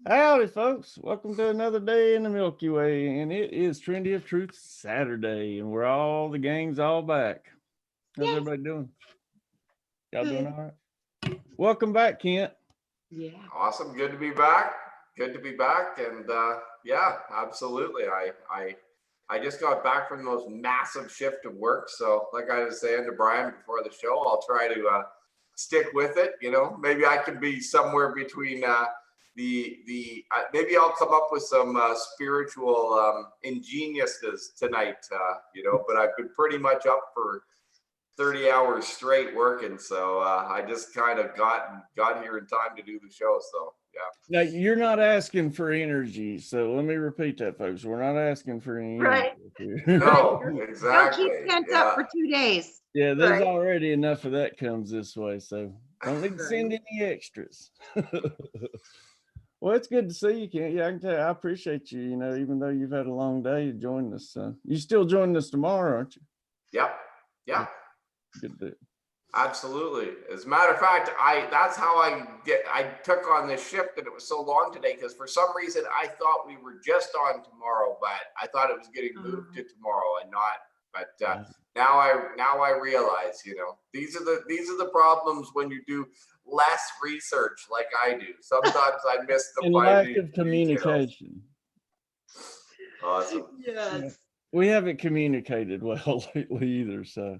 Howdy, folks. Welcome to another day in the Milky Way. And it is Trinity of Truth Saturday, and the gang's all back. How's Yes. everybody doing? Y'all doing Good. all right? Welcome back, Kent. Yeah. Awesome. Good to be back. Good to be back. And yeah, absolutely. I just got back from those massive shift of work. So like I was saying to Brian before the show, I'll try to stick with it. You know, maybe I could be somewhere between maybe I'll come up with some spiritual ingeniousness tonight, but I've been pretty much up for 30 hours straight working, so I just kind of got here in time to do the show. So yeah. Now, you're not asking for energy, so let me repeat that, folks. We're not asking for any Right. energy. No, Don't exactly. keep Kent up Yeah. for 2 days. Yeah, there's Right. already enough of that comes this way, so don't need to send Right. any extras. Well, it's good to see you, Kent. Yeah, I can tell you, I appreciate you, even though you've had a long day to join us. You still joining us tomorrow, aren't you? Yep. Yeah. Good to. Absolutely. As a matter of fact, that's how I took on this shift, and it was so long today because for some reason I thought we were just on tomorrow, but I thought it was getting moved to tomorrow and not. But now I realize, these are the problems when you do less research like I do. Sometimes I miss the and lack of communication. Awesome. Yes. Yeah. We haven't communicated well lately either, so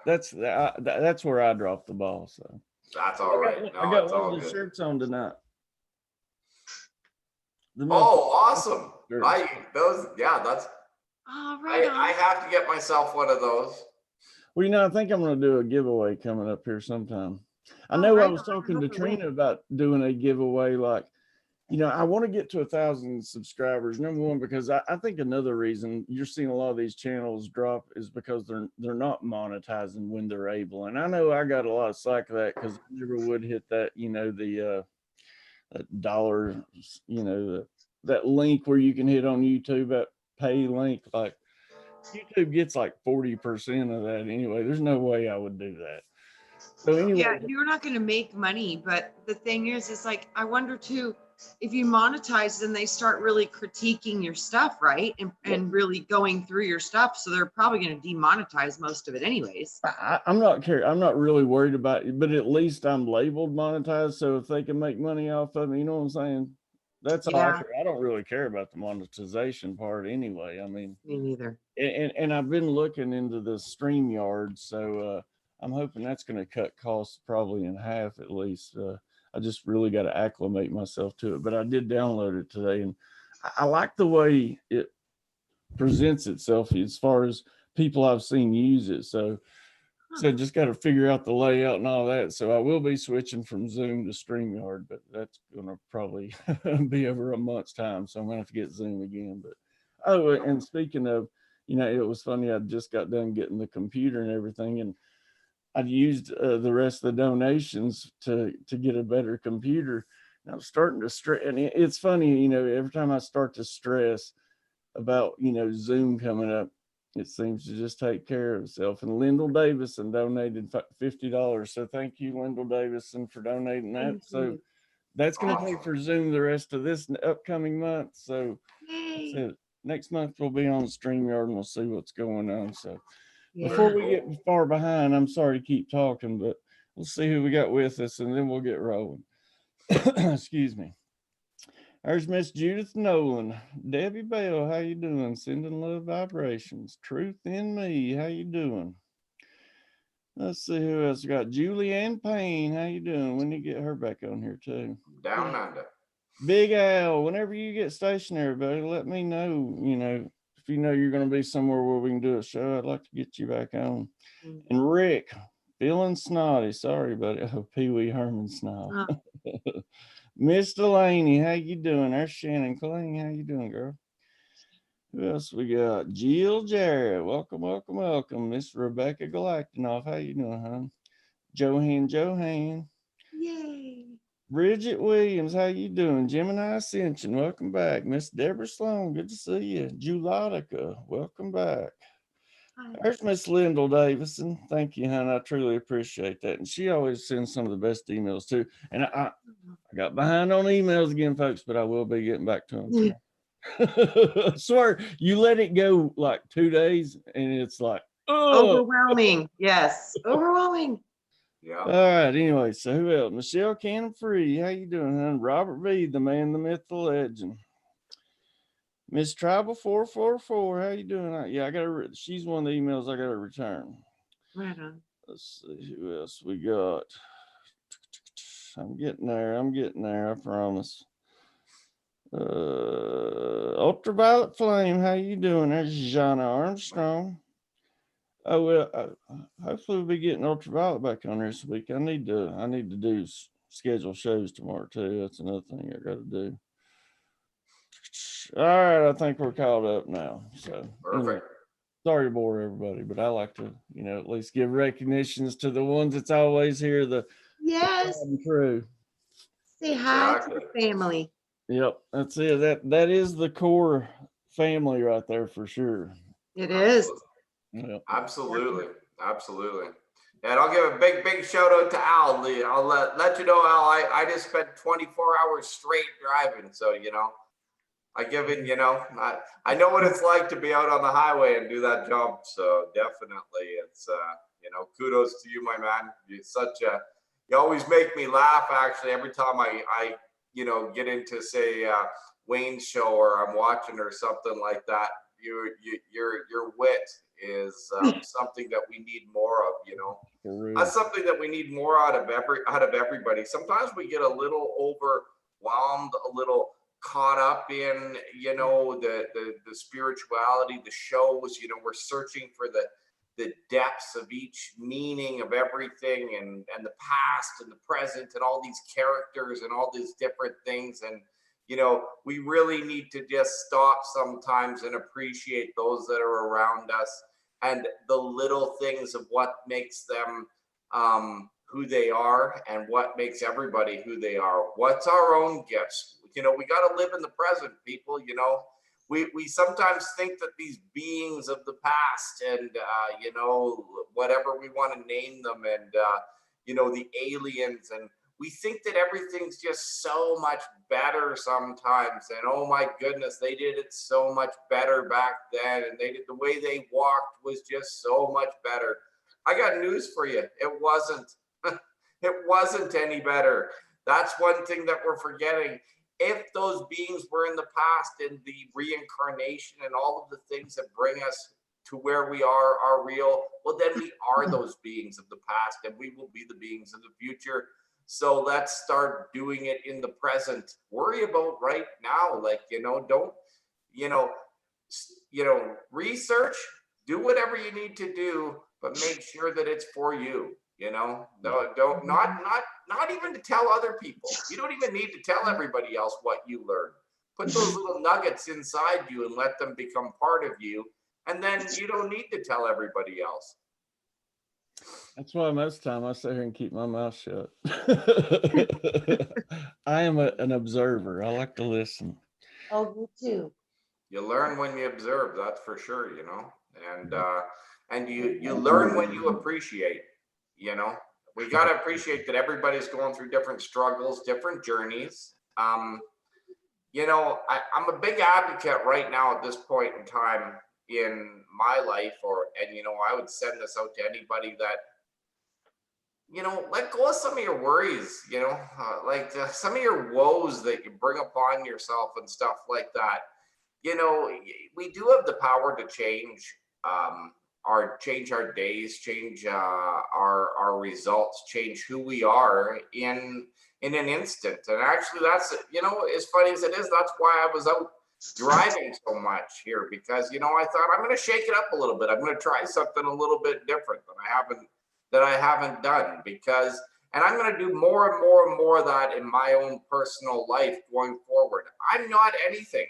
that's where I dropped the ball. So that's all right. I got one of the shirts on tonight. Oh, awesome! That's. All right. I have to get myself one of those. Well, I think I'm going to do a giveaway coming up here sometime. I know I was talking to Trina about doing a giveaway, like, I want to get to 1,000 subscribers. Number one, because I think another reason you're seeing a lot of these channels drop is because they're not monetizing when they're able. And I know I got a lot of slack of that because I never would hit that, the that dollar, that link where you can hit on YouTube, that pay link. Like YouTube gets like 40% of that anyway. There's no way I would do that. So anyway, yeah, you're not going to make money, but the thing is like, I wonder too, if you monetize, then they start really critiquing your stuff, right? And really going through your stuff. So they're probably going to demonetize most of it anyways. I'm not really worried about it, but at least I'm labeled monetized. So if they can make money off of me, you know what I'm saying? That's all I care. I don't really care about the monetization part anyway. I mean, me neither. And I've been looking into the StreamYard, so I'm hoping that's going to cut costs probably in half at least. I just really got to acclimate myself to it, but I did download it today, and I like the way it presents itself as far as people I've seen use it. So just got to figure out the layout and all that. So I will be switching from Zoom to StreamYard, but that's going to probably be over a month's time. So I'm going to have to get Zoom again. But and speaking of, it was funny. I just got done getting the computer and everything, and I'd used the rest of the donations to get a better computer. And I was starting to stress, and it's funny, every time I start to stress about Zoom coming up, it seems to just take care of itself. And Lyndall Davison donated $50. So thank you, Lyndall Davison, for donating that. So that's going to pay for Zoom the rest of this upcoming month. So that's it. Next month we'll be on StreamYard and we'll see what's going on. So before we get far behind, I'm sorry to keep talking, but we'll see who we got with us and then we'll get rolling. Excuse me. There's Miss Judith Nolan. Debbie Bell, how you doing? Sending love vibrations. Truth in me, how you doing? Let's see who else we got. Julianne Payne, how you doing? We need to get her back on here too. Down under. Big Al, whenever you get stationary, buddy, let me know. If you know you're going to be somewhere where we can do a show, I'd like to get you back on. And Rick, feeling snotty. Sorry, buddy. Oh, Pee Wee Herman snob. Miss Delaney, how you doing? There's Shannon Kling. How you doing, girl? Who else we got? Jill Jarrett. Welcome, welcome, welcome. Miss Rebecca Galactinoff. How you doing, hon? Johan. Yay. Bridget Williams, how you doing? Gemini Ascension, welcome back. Miss Deborah Sloan, good to see you. Julotica, welcome back. There's Miss Lyndall Davison. Thank you, hon. I truly appreciate that. And she always sends some of the best emails too. And I got behind on emails again, folks, but I will be getting back to them tomorrow. I swear, you let it go like 2 days and it's like, oh. Overwhelming. Yes. Overwhelming. Yeah. All right. Anyway, so who else? Michelle Cannon Free. How you doing, hon? Robert V, the man, the myth, the legend. Miss Tribal 444. How you doing? Yeah, I got she's one of the emails I got to return. Right on. Let's see who else we got. I'm getting there. I promise. Ultraviolet Flame. How you doing? There's Jana Armstrong. Oh well, hopefully we'll be getting Ultraviolet back on this week. I need to do schedule shows tomorrow too. That's another thing I got to do. All right, I think we're caught up now. So Perfect. Sorry to bore everybody, but I like to, at least give recognitions to the ones that's always here. The crew. Say hi to the family. Yep, that's it. That is the core family right there for sure. It is. Yep. Absolutely. And I'll give a big shout out to Al. I'll let you know, Al, I just spent 24 hours straight driving. So, I give in, I know what it's like to be out on the highway and do that job. So definitely it's, kudos to you, my man. You always make me laugh. Actually, every time I get into say Wayne's show or I'm watching or something like that, your wit is something that we need more of, That's something that we need more out of everybody. Sometimes we get a little overwhelmed, a little caught up in the spirituality, the shows. We're searching for the depths of each meaning of everything, and the past and the present and all these characters and all these different things. And we really need to just stop sometimes and appreciate those that are around us and the little things of what makes them who they are and what makes everybody who they are. What's our own gifts? We got to live in the present, people. We sometimes think that these beings of the past and, whatever we want to name them, and, the aliens, and we think that everything's just so much better sometimes. And oh my goodness, they did it so much better back then. And the way they walked was just so much better. I got news for you. It wasn't. It wasn't any better. That's one thing that we're forgetting. If those beings were in the past and the reincarnation and all of the things that bring us to where we are real, well, then we are those beings of the past and we will be the beings of the future. So let's start doing it in the present. Worry about right now. Don't, research, do whatever you need to do, but make sure that it's for you. Don't not even to tell other people. You don't even need to tell everybody else what you learned. Put those little nuggets inside you and let them become part of you. And then you don't need to tell everybody else. That's why most of the time I sit here and keep my mouth shut. I am an observer. I like to listen. Oh, me too. You learn when you observe, that's for sure, and you learn when you appreciate, we got to appreciate that everybody's going through different struggles, different journeys. I'm a big advocate right now at this point in time in my life, I would send this out to anybody that, let go of some of your worries, some of your woes that you bring upon yourself and stuff like that. We do have the power to change our days, change our results, change who we are in an instant. And actually that's, as funny as it is, that's why I was out driving so much here, because, I thought I'm going to shake it up a little bit. I'm going to try something a little bit different that I haven't done, and I'm going to do more and more and more of that in my own personal life going forward. I'm not anything,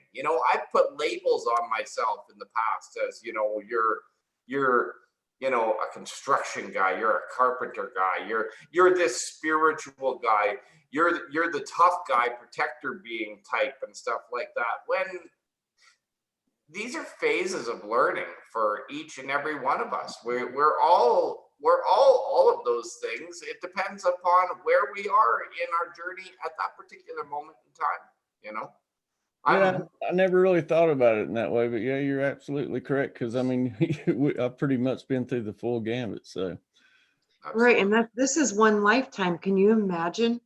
I've put labels on myself in the past as, you're a construction guy, you're a carpenter guy, you're this spiritual guy, you're the tough guy, protector being type and stuff like that. When these are phases of learning for each and every one of us. We're all of those things. It depends upon where we are in our journey at that particular moment in time, you know. Yeah, I never really thought about it in that way, but yeah, you're absolutely correct. Because I mean, I've pretty much been through the full gambit. So Right, and absolutely. this is one lifetime. Can you imagine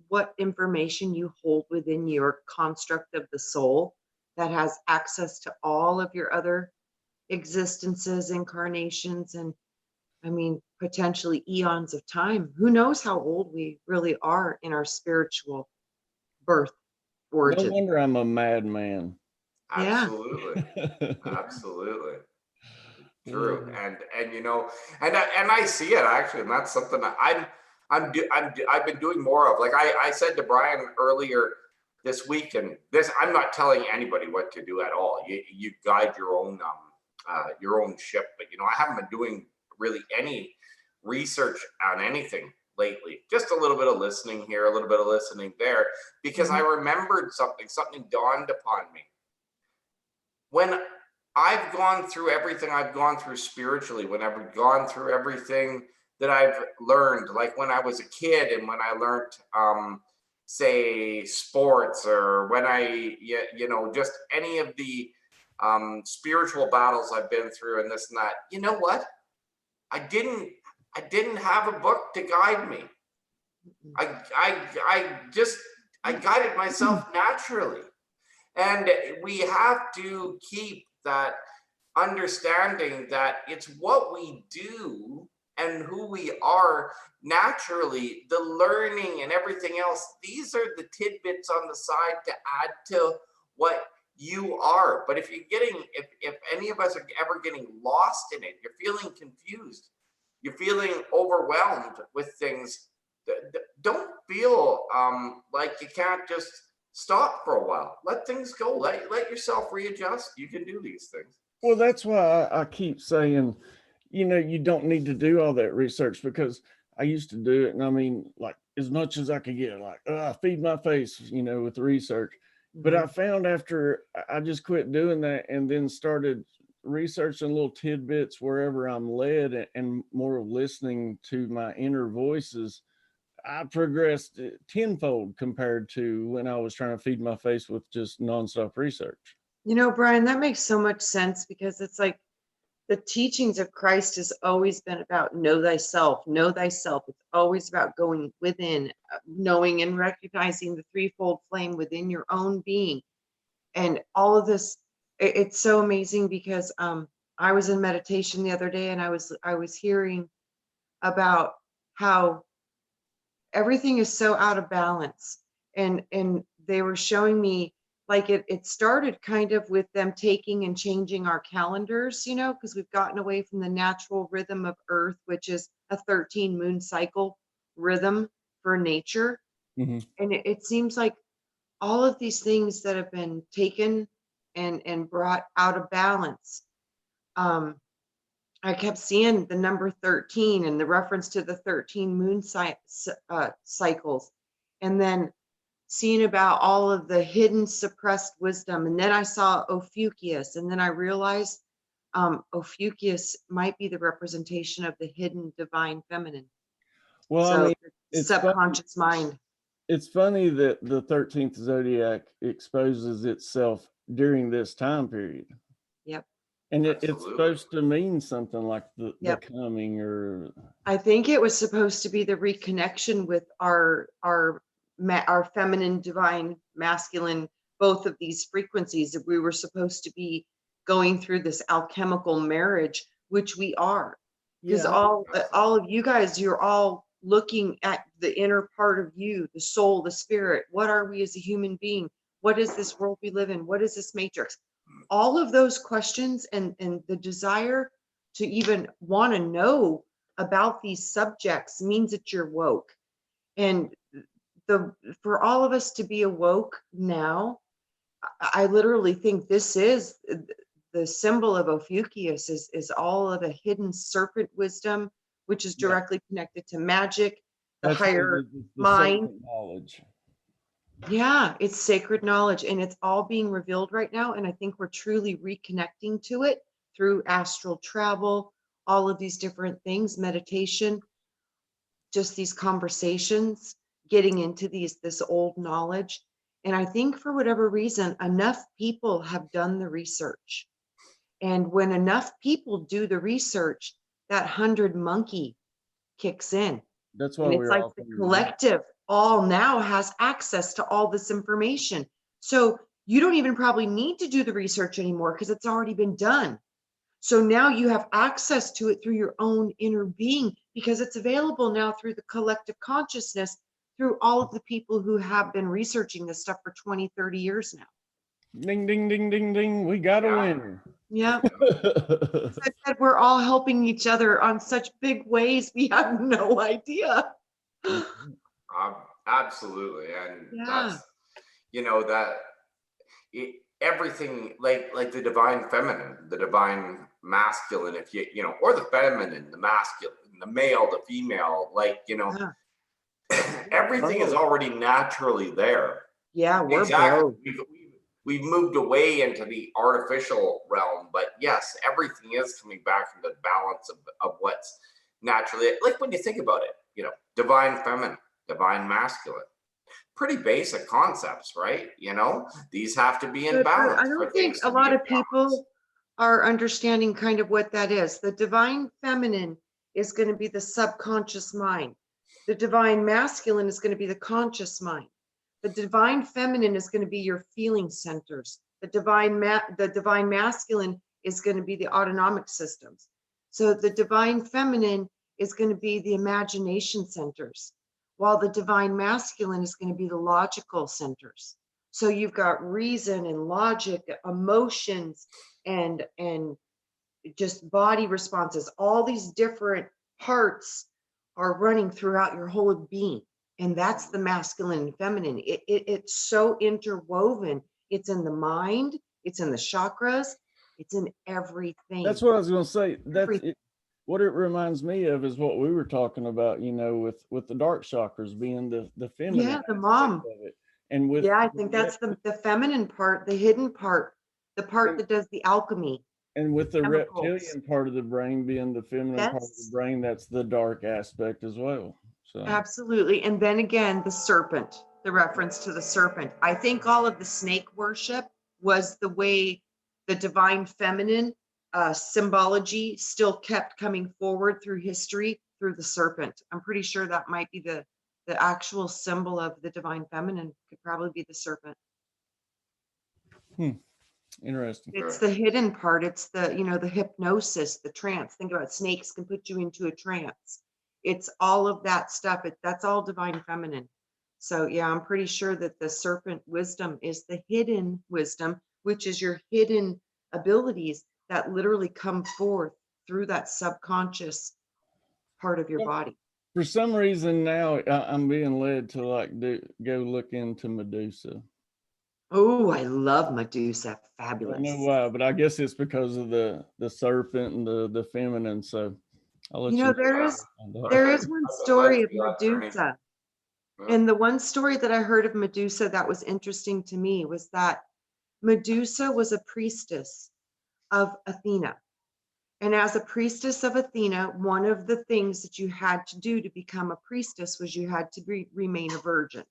what information you hold within your construct of the soul that has access to all of your other existences, incarnations, and I mean, potentially eons of time. Who knows how old we really are in our spiritual birth no origin? wonder I'm a madman. Yeah. Absolutely. Absolutely. True. Uh, And you know, and I see it actually, and that's something that I've been doing more of. Like I said to Brian earlier this week, and this, I'm not telling anybody what to do at all. You guide your own ship. But you know, I haven't been doing really any research on anything lately. Just a little bit of listening here, a little bit of listening there, because I Mhm. remembered something. Something dawned upon me when I've gone through everything I've gone through spiritually, when I've gone through everything that I've learned, like when I was a kid and when I learned, say, sports, or when you know, just any of the spiritual battles I've been through and this and that. You know what? I didn't, I didn't have a book to guide me. I guided myself naturally. And we have to keep that understanding that it's what we do and who we are naturally, the learning and everything else. These are the tidbits on the side to add to what you are. But if you're getting, if any of us are ever getting lost in it, you're feeling confused, you're feeling overwhelmed with things, don't feel like you can't just stop for a while. Let things go. Let yourself readjust. You can do these things. well, that's why I keep saying, you know, you don't need to do all that research, because I used to do it, and I mean, like as much as I could get, like, feed my face, you know, with research. But I Mhm. found after I just quit doing that and then started researching little tidbits wherever I'm led, and more of listening to my inner voices, I progressed tenfold compared to when I was trying to feed my face with just nonstop research. You know, Brian, that makes so much sense because it's like the teachings of Christ has always been about know thyself, know thyself. It's always about going within, knowing and recognizing the threefold flame within your own being. And all of this, it's so amazing because I was in meditation the other day and I was hearing about how everything is so out of balance, and they were showing me like it started kind of with them taking and changing our calendars, you know, because we've gotten away from the natural rhythm of earth, which is a 13 moon cycle rhythm for nature. Mhm. And it seems like all of these things that have been taken and brought out of balance, um I kept seeing the number 13 and the reference to the 13 moon cycles, and then seeing about all of the hidden suppressed wisdom. And then I saw Ophiuchius, and then I realized Ophiuchius might be the representation of the hidden divine feminine. Well, I So mean, the it's funny. subconscious mind. It's funny that the 13th zodiac exposes itself during this time period. Yep. And it's Absolutely. supposed to mean something like the Yep. coming, or I think it was supposed to be the reconnection with our feminine, divine, masculine, both of these frequencies. That we were supposed to be going through this alchemical marriage, which we are, because yeah. all of you guys, you're all looking at the inner part of you, the soul, the spirit. What are we as a human being? What is this world we live in? What is this matrix? All of those questions and the desire to even want to know about these subjects means that you're woke. And the for all of us to be awoke now, I literally think this is the symbol of Ophiuchius is all of the hidden serpent wisdom, which is Yeah, directly connected to magic, the that's what it higher is. It's the mind. serpent knowledge. Yeah, it's sacred knowledge and it's all being revealed right now. And I think we're truly reconnecting to it through astral travel, all of these different things, meditation, just these conversations, getting into this old knowledge. And I think for whatever reason, enough people have done the research. And when enough people do the research, that 100 monkey kicks in. That's why And it's we're like all the coming together. collective all now has access to all this information. So you don't even probably need to do the research anymore because it's already been done. So now you have access to it through your own inner being because it's available now through the collective consciousness, through all of the people who have been researching this stuff for 20, 30 years now. Ding, ding, ding, ding, ding. We got a Yeah. winner. Yeah. As I said, we're all helping each other on such big ways. We have no idea. Absolutely. And Yeah. that's, you know, that everything like the divine feminine, the divine masculine, if you know, or the feminine, the masculine, the male, the female, like, you know, Yeah. everything is Both. already naturally there. Yeah, we're Exactly. both. We've moved away into the artificial realm, but yes, everything is coming back into balance of what's naturally, like when you think about it, you know, divine feminine, divine masculine, pretty basic concepts, right? You know, these have to be in But I balance for don't think things a to be lot in of balance. people are understanding kind of what that is. The divine feminine is going to be the subconscious mind. The divine masculine is going to be the conscious mind. The divine feminine is going to be your feeling centers. The divine masculine is going to be the autonomic systems. So the divine feminine is going to be the imagination centers, while the divine masculine is going to be the logical centers. So you've got reason and logic, emotions, and just body responses. All these different parts are running throughout your whole being, and that's the masculine and feminine. It's so interwoven. It's in the mind. It's in the chakras. It's in everything. That's what I was going to say. That's Everything. it. What it reminds me of is what we were talking about, you know, with the dark chakras being the feminine Yeah, the aspect mom. of it, and with Yeah, I think that's the feminine part, the hidden part, the part and, that does the alchemy, and with the chemicals. reptilian part of the brain being the feminine part of the Yes. brain, that's the dark aspect as well. So Absolutely. And then again, the serpent, the reference to the serpent. I think all of the snake worship was the way the divine feminine symbology still kept coming forward through history through the serpent. I'm pretty sure that might be the actual symbol of the divine feminine could probably be the serpent. interesting. It's the hidden part. It's the, the hypnosis, the trance. Think about it. Snakes can put you into a trance. It's all of that stuff. That's all divine feminine. So yeah, I'm pretty sure that the serpent wisdom is the hidden wisdom, which is your hidden abilities that literally come forth through that subconscious part of your body. For some reason now I'm being led to like go look into Medusa. Oh, I love Medusa. I don't know Fabulous. why, but I guess it's because of the serpent and the feminine. So I'll let you know. There what is I find out. there is one story of Let's be on Trinity. Medusa. And the one story that I heard of Medusa that was interesting to me was that Medusa was a priestess of Athena. And as a priestess of Athena, one of the things that you had to do to become a priestess was you had to remain a virgin.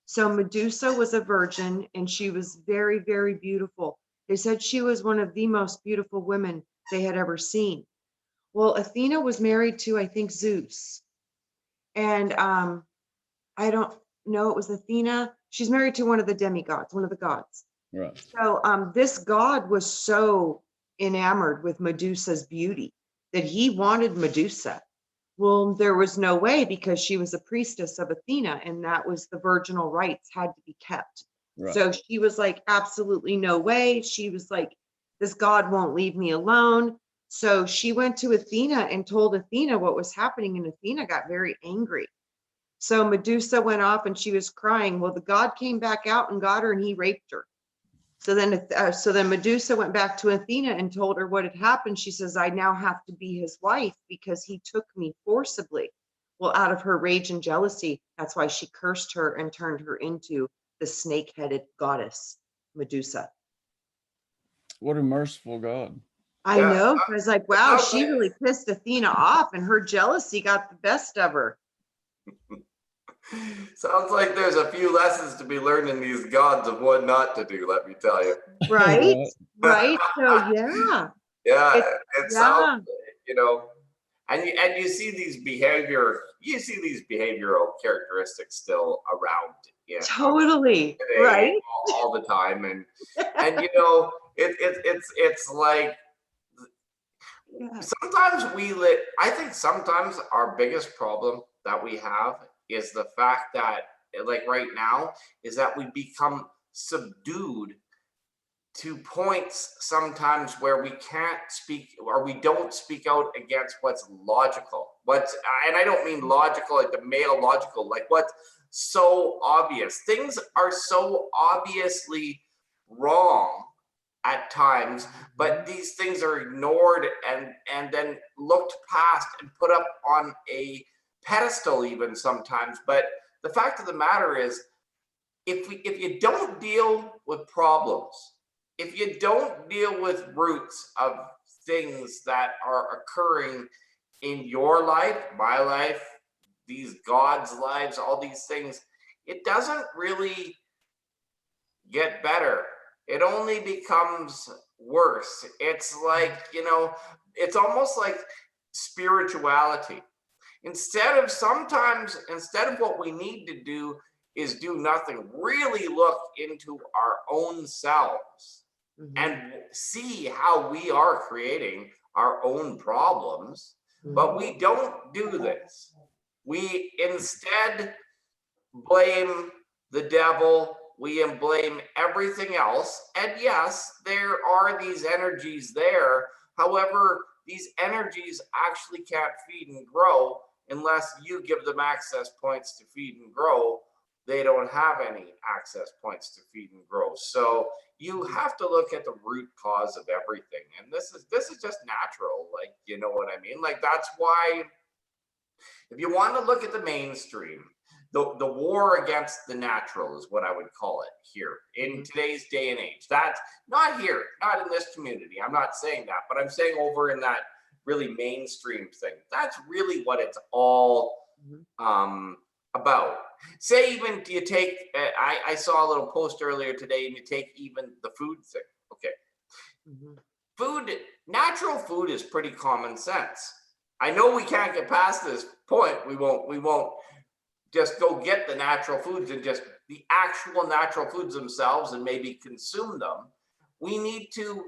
So Medusa was a virgin and she was very, very beautiful. They said she was one of the most beautiful women they had ever seen. Well, Athena was married to, I think, Zeus. And I don't know, it was Athena. She's married to one of the demigods, one of the gods. Right. So this god was so enamored with Medusa's beauty that he wanted Medusa. Well, there was no way because she was a priestess of Athena and that was the virginal rites had to be kept. Right. So she was like, absolutely no way. She was like, this god won't leave me alone. So she went to Athena and told Athena what was happening, and Athena got very angry. So Medusa went off and she was crying. Well, the god came back out and got her and he raped her. So then Medusa went back to Athena and told her what had happened. She says, I now have to be his wife because he took me forcibly. Well, out of her rage and jealousy, that's why she cursed her and turned her into the snake-headed goddess, Medusa. What a merciful God. I Yeah, know. I was like, wow, sounds she like- really pissed Athena off, and her jealousy got the best of her. Sounds like there's a few lessons to be learned in these gods of what not to do, let me tell you. Right? Right? So yeah. Yeah, It's- it yeah. sounds, you know, and you see these behavioral characteristics still around. Yeah, Totally. today, Right? all the time, and you know, it's like Yeah. sometimes I think sometimes our biggest problem that we have is the fact that, like right now, is that we become subdued to points sometimes where we can't speak, or we don't speak out against what's logical. And I don't mean logical like the male logical, like what's so obvious. Things are so obviously wrong at times, but these things are ignored and then looked past and put up on a pedestal even sometimes. But the fact of the matter is, if you don't deal with problems, if you don't deal with roots of things that are occurring in your life, my life, these gods' lives, all these things, it doesn't really get better. It only becomes worse. It's like, you know, it's almost like spirituality. Instead of what we need to do is do nothing, really look into our own selves and see how we are creating our own problems. But we don't do this. We instead blame the devil. We blame everything else. And yes, there are these energies there. However, these energies actually can't feed and grow unless you give them access points to feed and grow. They don't have any access points to feed and grow. So you have to look at the root cause of everything. And this is just natural. Like, you know what I mean? Like, that's why if you want to look at the mainstream, the war against the natural is what I would call it here in today's day and age. That's not here, not in this community. I'm not saying that, but I'm saying over in that really mainstream thing. That's really what it's all about. Say even you take, I saw a little post earlier today, and you take even the food thing. Okay. Food, natural food is pretty common sense. I know we can't get past this point. We won't just go get the natural foods and just the actual natural foods themselves and maybe consume them. We need to,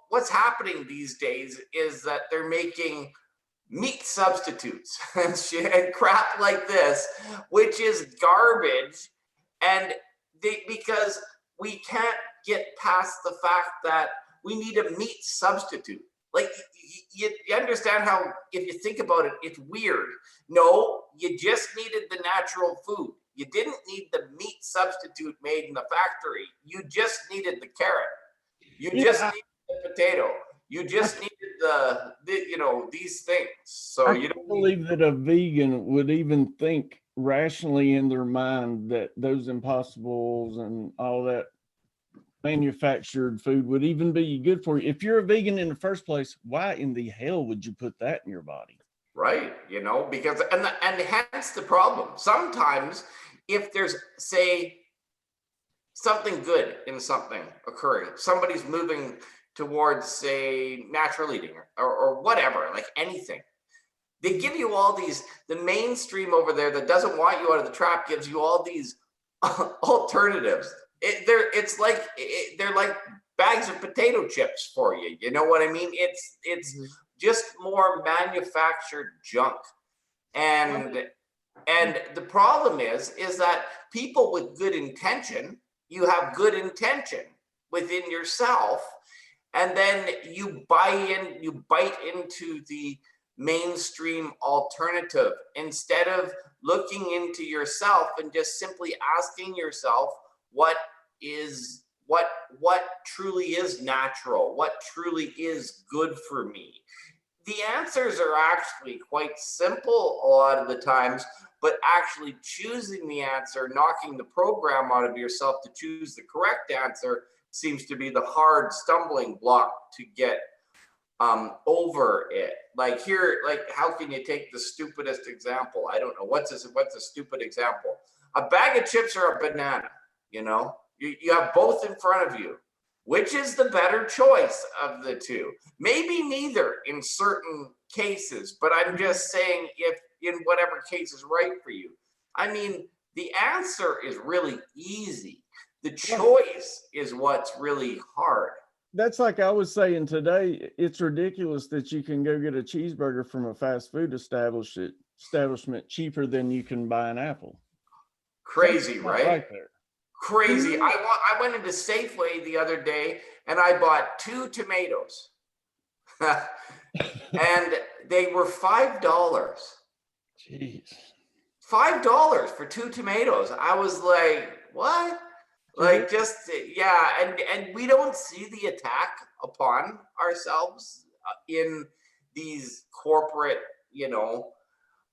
what's happening these days is that they're making meat substitutes and shit and crap like this, which is garbage. And because we can't get past the fact that we need a meat substitute. Like, you understand how, if you think about it, it's weird. No, you just needed the natural food. You didn't need the meat substitute made in the factory. You just needed the carrot. You just needed the potato. You just needed the these things. So I don't believe that a vegan would even think rationally in their mind that those impossibles and all that manufactured food would even be good for you. If you're a vegan in the first place, why in the hell would you put that in your body? Right, because and hence the problem. Sometimes if there's, say, something good in something occurring, somebody's moving towards, say, natural eating or whatever, like anything, they give you all these, the mainstream over there that doesn't want you out of the trap gives you all these alternatives. They're like bags of potato chips for you. You know what I mean? It's just more manufactured junk. And the problem is that people with good intention, you have good intention within yourself, and then you bite into the mainstream alternative instead of looking into yourself and just simply asking yourself what truly is natural, what truly is good for me. The answers are actually quite simple a lot of the times, but actually choosing the answer, knocking the program out of yourself to choose the correct answer seems to be the hard stumbling block to get over it. Like here, like how can you take the stupidest example? I don't know. What's a stupid example? A bag of chips or a banana, you know? You have both in front of you. Which is the better choice of the two? Maybe neither in certain cases, but I'm just saying if in whatever case is right for you. I mean, the answer is really easy. The choice is what's really hard. That's like I was saying today, it's ridiculous that you can go get a cheeseburger from a fast food establishment cheaper than you can buy an apple. Crazy, right? Right there. Crazy. I went into Safeway the other day and I bought 2 tomatoes. And they were $5. Jeez. $5 for 2 tomatoes. I was like, what? Like, just, yeah. And we don't see the attack upon ourselves in these corporate, you know,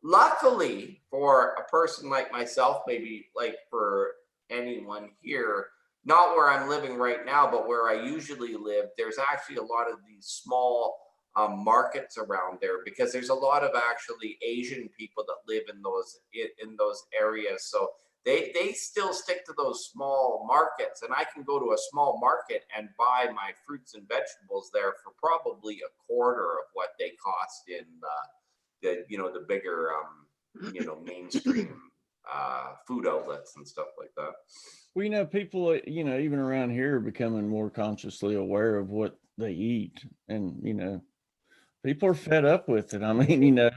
luckily for a person like myself, maybe like for anyone here, not where I'm living right now, but where I usually live, there's actually a lot of these small markets around there, because there's a lot of actually Asian people that live in those areas. So they still stick to those small markets, and I can go to a small market and buy my fruits and vegetables there for probably a quarter of what they cost in the bigger mainstream food outlets and stuff like that. Well, you know, people, you know, even around here are becoming more consciously aware of what they eat, and you know, people are fed up with it. I mean, you know,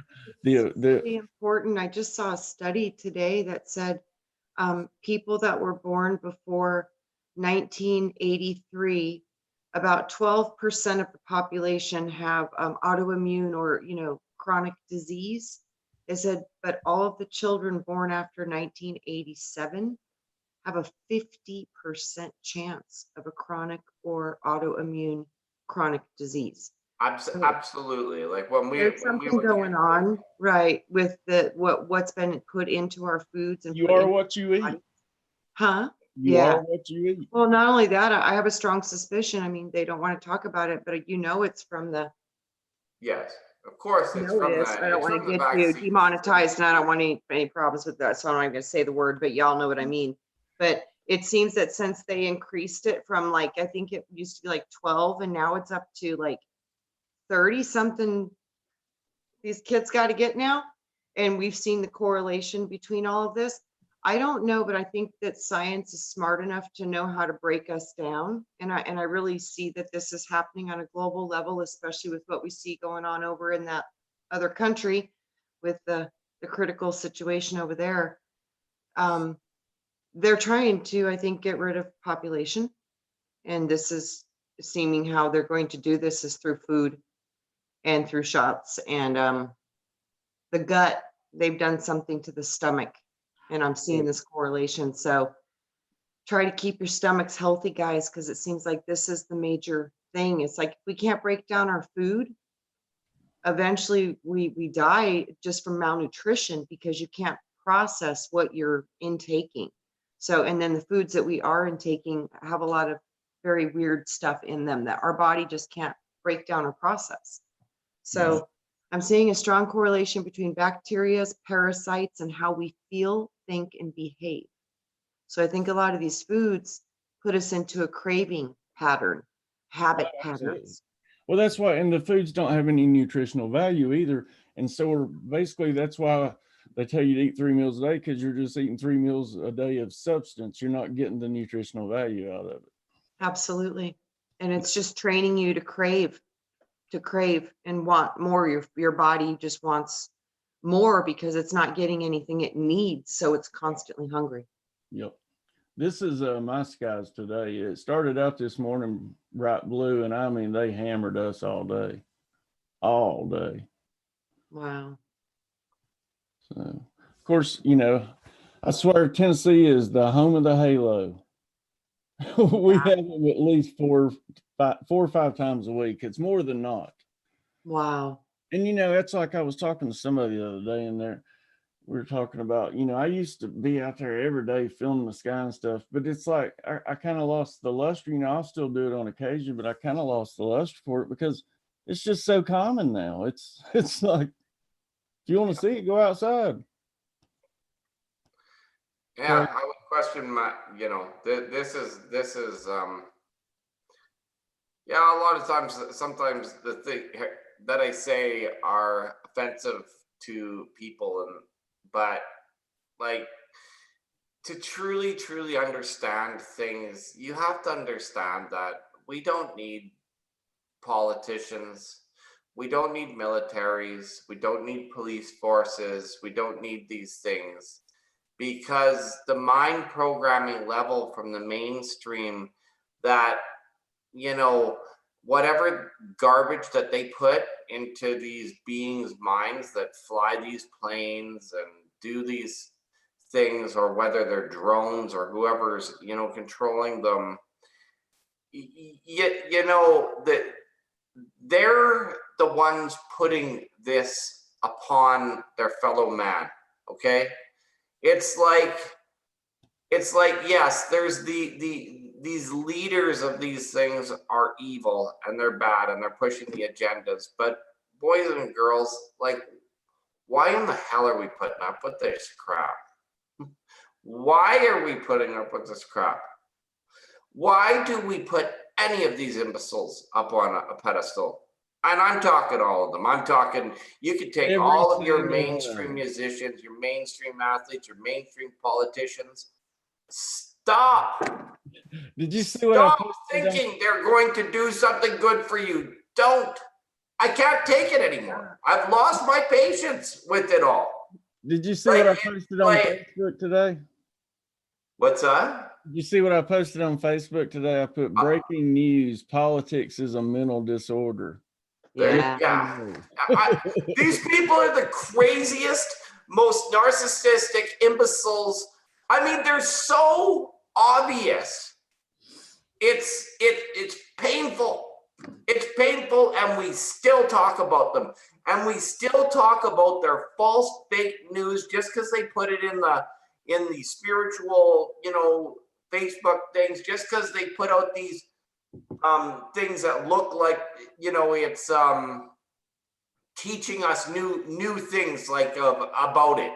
It's really important. I just saw a study today that said people that were born before 1983, about 12% of the population have autoimmune or, you know, chronic disease. It said, but all of the children born after 1987 have a 50% chance of a chronic or autoimmune chronic disease. Absolutely. Like there's something going on, right, with what's been put into our foods and you are what you eat. Huh? You are what you eat. Well, not only that, I have a strong suspicion. I mean, they don't want to talk about it, but you know, it's from the. Yes, of course, it's from that. I don't want to get you demonetized, and I don't want any problems with that, so I'm not going to say the word, but y'all know what I mean. But it seems that since they increased it from, like, I think it used to be like 12, and now it's up to like 30 something these kids got to get now. And we've seen the correlation between all of this. I don't know, but I think that science is smart enough to know how to break us down. And I really see that this is happening on a global level, especially with what we see going on over in that other country with the critical situation over there. They're trying to, I think, get rid of population. And this is seeming how they're going to do this is through food and through shots. And the gut, they've done something to the stomach. And I'm seeing this correlation. So try to keep your stomachs healthy, guys, because it seems like this is the major thing. It's like if we can't break down our food, eventually we die just from malnutrition because you can't process what you're intaking. So, and then the foods that we are intaking have a lot of very weird stuff in them that our body just can't break down or process. So I'm seeing a strong correlation between bacteria, parasites, and how we feel, think, and behave. So I think a lot of these foods put us into a craving pattern, habit patterns. Well, that's why, and the foods don't have any nutritional value either. And so we're basically, that's why they tell you to eat 3 meals a day, because you're just eating 3 meals a day of substance. You're not getting the nutritional value out of it. Absolutely. And it's just training you to crave and want more. Your body just wants more because it's not getting anything it needs. So it's constantly hungry. Yep. This is my skies today. It started out this morning bright blue, and I mean, they hammered us all day. Wow. So, of course, you know, I swear Tennessee is the home of the halo. We have them at least 4 or 5 times a week. It's more than not. Wow. And, you know, that's like I was talking to somebody the other day, and we were talking about, you know, I used to be out there every day filming the sky and stuff, but it's like I kind of lost the luster. You know, I'll still do it on occasion, but I kind of lost the luster for it because it's just so common now. It's like, if you want to see it, go outside. Yeah, I would question my, you know, this is yeah, a lot of times, sometimes the thing that I say are offensive to people, but like, to truly understand things, you have to understand that we don't need politicians, we don't need militaries, we don't need police forces, we don't need these things, because the mind programming level from the mainstream, that, you know, whatever garbage that they put into these beings' minds that fly these planes and do these things, or whether they're drones or whoever's, you know, controlling them, you know, that they're the ones putting this upon their fellow man. Okay, it's like yes, there's these leaders of these things are evil and they're bad and they're pushing the agendas, but boys and girls, like, why in the hell are we putting up with this crap? Why are we putting up with this crap? Why do we put any of these imbeciles up on a pedestal? And I'm talking all of them. I'm talking, you could take all of your mainstream musicians, your mainstream athletes, your mainstream politicians. Stop. Did you see what I posted? Thinking they're going to do something good for you. Don't. I can't take it anymore. I've lost my patience with it all. Did you see what I posted on Facebook today? What's that? Did you see what I posted on Facebook today? I put breaking news: politics is a mental disorder. Yeah. These people are the craziest, most narcissistic imbeciles. I mean, they're so obvious. It's painful. It's painful, and we still talk about them, and we still talk about their false fake news just because they put it in the spiritual, you know, Facebook things, just because they put out these things that look like, you know, it's teaching us new things, like about it.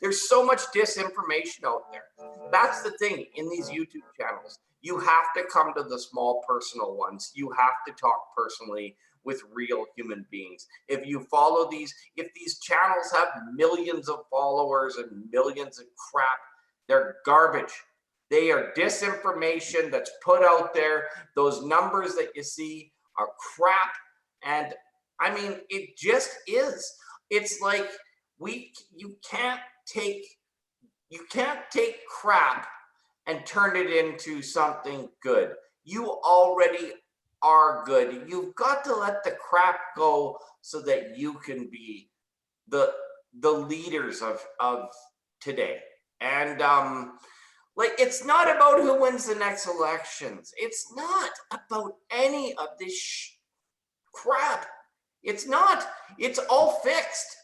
There's so much disinformation out there. That's the thing in these YouTube channels. You have to come to the small personal ones. You have to talk personally with real human beings. If you follow these, if these channels have millions of followers and millions of crap, they're garbage. They are disinformation that's put out there. Those numbers that you see are crap. And I mean, it just is. It's like you can't take crap and turn it into something good. You already are good. You've got to let the crap go so that you can be the leaders of today. And like, it's not about who wins the next elections. It's not about any of this crap. It's not. It's all fixed.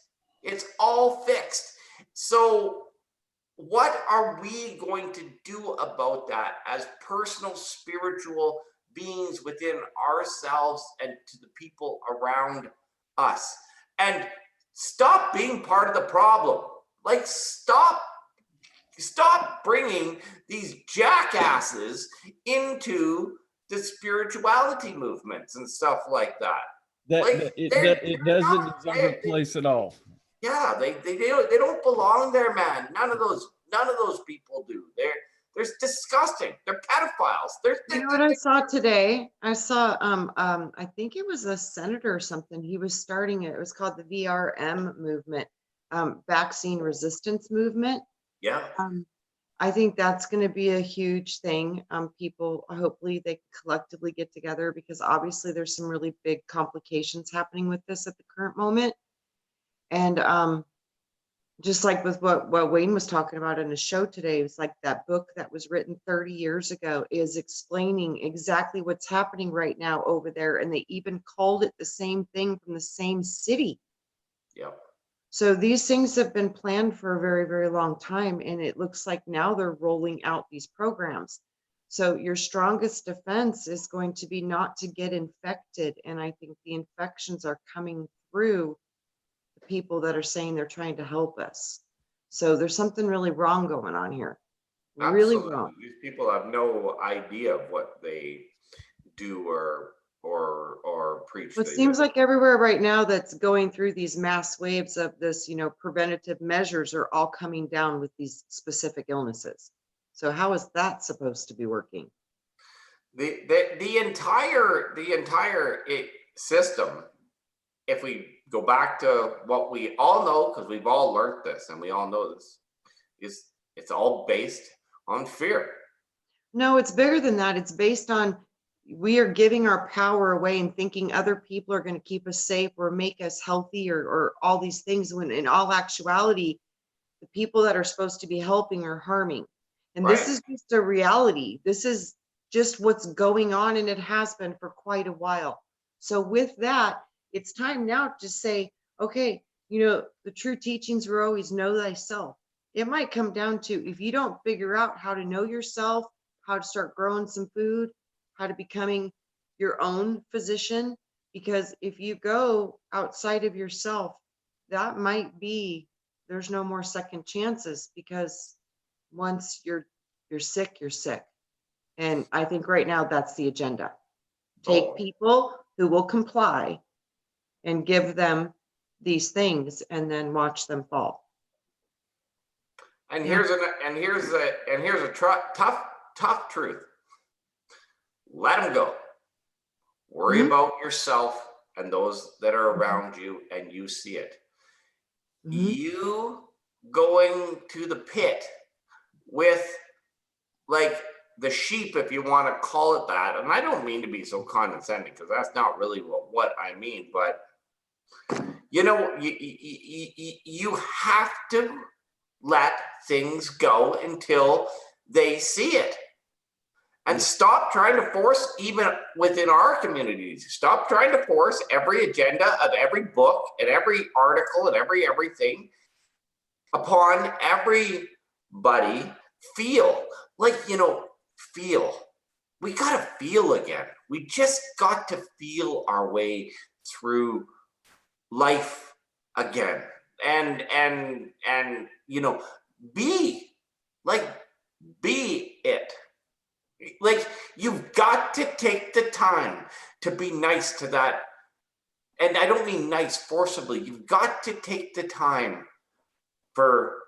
It's all fixed. So what are we going to do about that as personal spiritual beings within ourselves and to the people around us? And stop being part of the problem. Like, stop bringing these jackasses into the spirituality movements and stuff like that. It doesn't deserve a place at all. Yeah, they don't belong there, man. None of those people do. They're disgusting. They're pedophiles. You know what I saw today? I saw I think it was a senator or something. He was starting it. It was called the VRM movement, vaccine resistance movement. Yeah. I think that's going to be a huge thing. People, hopefully they collectively get together, because obviously there's some really big complications happening with this at the current moment. And just like with what Wayne was talking about in a show today, it was like that book that was written 30 years ago is explaining exactly what's happening right now over there. And they even called it the same thing from the same city. Yep. So these things have been planned for a very, very long time, and it looks like now they're rolling out these programs. So your strongest defense is going to be not to get infected. And I think the infections are coming through the people that are saying they're trying to help us. So there's something really wrong going on here. Really Absolutely. wrong. These people have no idea of what they do or preach. Well, it They seems just, like everywhere right now that's going through these mass waves of this, preventative measures are all coming down with these specific illnesses. So how is that supposed to be working? the entire system, if we go back to what we all know, because we've all learned this and we all know this, is it's all based on fear. No, it's bigger than that. It's based on we are giving our power away and thinking other people are going to keep us safe or make us healthy or all these things, when in all actuality, the people that are supposed to be helping are harming. And this Right. is just a reality. This is just what's going on, and it has been for quite a while. So with that, it's time now to say, okay, the true teachings were always know thyself. It might come down to, if you don't figure out how to know yourself, how to start growing some food, how to becoming your own physician, because if you go outside of yourself, that might be, there's no more second chances, because once you're sick, you're sick. And I think right now that's the agenda. Take Oh. people who will comply and give them these things and then watch them fall. And Yeah. here's a tough truth. Let them go. Worry about yourself and those that are around you, and you see it. You going to the pit with, like, the sheep, if you want to call it that, and I don't mean to be so condescending, because that's not really what I mean, but you have to let things go until they see it. And stop trying to force, even within our communities, stop trying to force every agenda of every book and every article and everything upon everybody. Feel. We got to feel again. We just got to feel our way through life again. And be it. Like, you've got to take the time to be nice to that. And I don't mean nice forcibly. You've got to take the time for